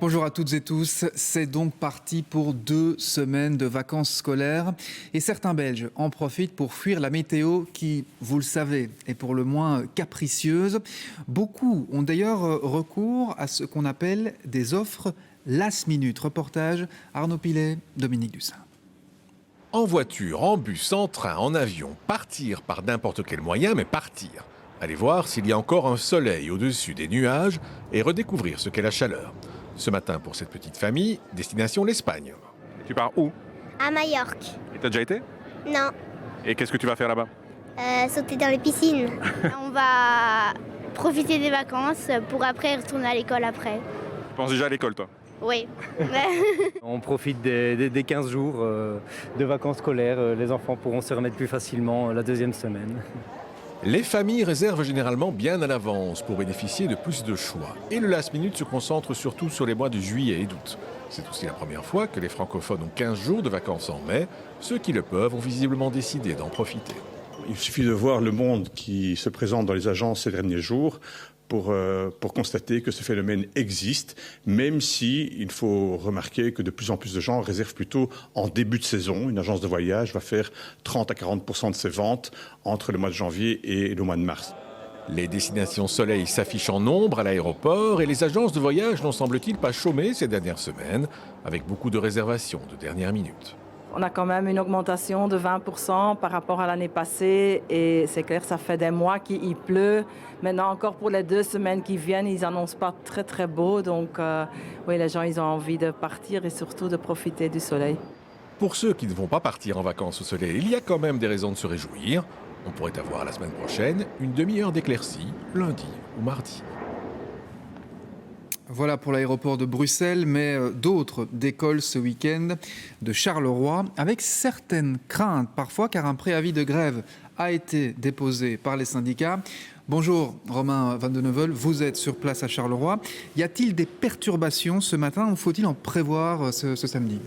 Bonjour à toutes et tous, c'est donc parti pour 2 semaines de vacances scolaires et certains Belges en profitent pour fuir la météo qui, vous le savez, est pour le moins capricieuse. Beaucoup ont d'ailleurs recours à ce qu'on appelle des offres last minute. Reportage Arnaud Pilet, Dominique Dussin. En voiture, en bus, en train, en avion, partir par n'importe quel moyen, mais partir. Allez voir s'il y a encore un soleil au-dessus des nuages et redécouvrir ce qu'est la chaleur. Ce matin, pour cette petite famille, destination l'Espagne. Tu pars où? À Majorque. Et t'as déjà été? Non, Et qu'est-ce que tu vas faire là-bas? sauter dans les piscines. On va profiter des vacances pour après retourner à l'école après. Tu penses déjà à l'école, toi? Oui. On profite des 15 jours de vacances scolaires. Les enfants pourront se remettre plus facilement la deuxième semaine. Les familles réservent généralement bien à l'avance pour bénéficier de plus de choix. Et le last minute se concentre surtout sur les mois de juillet et d'août. C'est aussi la première fois que les francophones ont 15 jours de vacances en mai. Ceux qui le peuvent ont visiblement décidé d'en profiter. Il suffit de voir le monde qui se présente dans les agences ces derniers jours pour constater que ce phénomène existe, même si il faut remarquer que de plus en plus de gens réservent plutôt en début de saison. Une agence de voyage va faire 30 à 40% de ses ventes entre le mois de janvier et le mois de mars. Les destinations soleil s'affichent en nombre à l'aéroport et les agences de voyage n'ont semble-t-il pas chômé ces dernières semaines, avec beaucoup de réservations de dernière minute. On a quand même une augmentation de 20% par rapport à l'année passée et c'est clair, ça fait des mois qu'il pleut. Maintenant, encore pour les 2 semaines qui viennent, ils n'annoncent pas très très beau. Donc oui, les gens, ils ont envie de partir et surtout de profiter du soleil. Pour ceux qui ne vont pas partir en vacances au soleil, il y a quand même des raisons de se réjouir. On pourrait avoir la semaine prochaine une demi-heure d'éclaircie, lundi ou mardi. Voilà pour l'aéroport de Bruxelles, mais d'autres décollent ce week-end de Charleroi, avec certaines craintes parfois, car un préavis de grève a été déposé par les syndicats. Bonjour Romain Van de Neuvel, vous êtes sur place à Charleroi. Y a-t-il des perturbations ce matin ou faut-il en prévoir ce samedi ?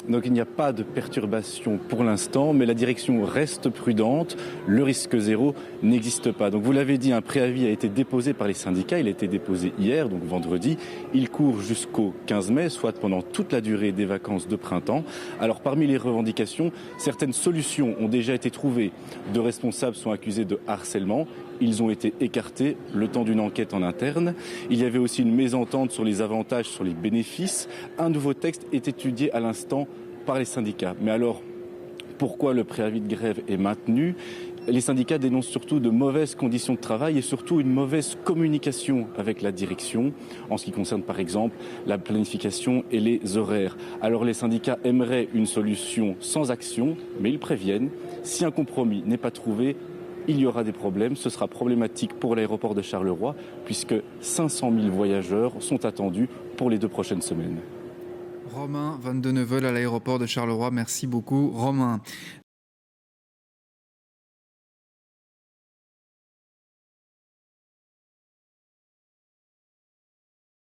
Donc il n'y a pas de perturbation pour l'instant, mais la direction reste prudente. Le risque zéro n'existe pas. Donc vous l'avez dit, un préavis a été déposé par les syndicats. Il a été déposé hier, donc vendredi. Il court jusqu'au 15 mai, soit pendant toute la durée des vacances de printemps. Alors parmi les revendications, certaines solutions ont déjà été trouvées. 2 responsables sont accusés de harcèlement. Ils ont été écartés le temps d'une enquête en interne. Il y avait aussi une mésentente sur les avantages, sur les bénéfices. Un nouveau texte est étudié à l'instant par les syndicats. Mais alors, pourquoi le préavis de grève est maintenu ? Les syndicats dénoncent surtout de mauvaises conditions de travail et surtout une mauvaise communication avec la direction en ce qui concerne par exemple la planification et les horaires. Alors les syndicats aimeraient une solution sans action, mais ils préviennent, si un compromis n'est pas trouvé, il y aura des problèmes. Ce sera problématique pour l'aéroport de Charleroi puisque 500 000 voyageurs sont attendus pour les 2 prochaines semaines. Romain Van de Neuvel à l'aéroport de Charleroi, merci beaucoup Romain.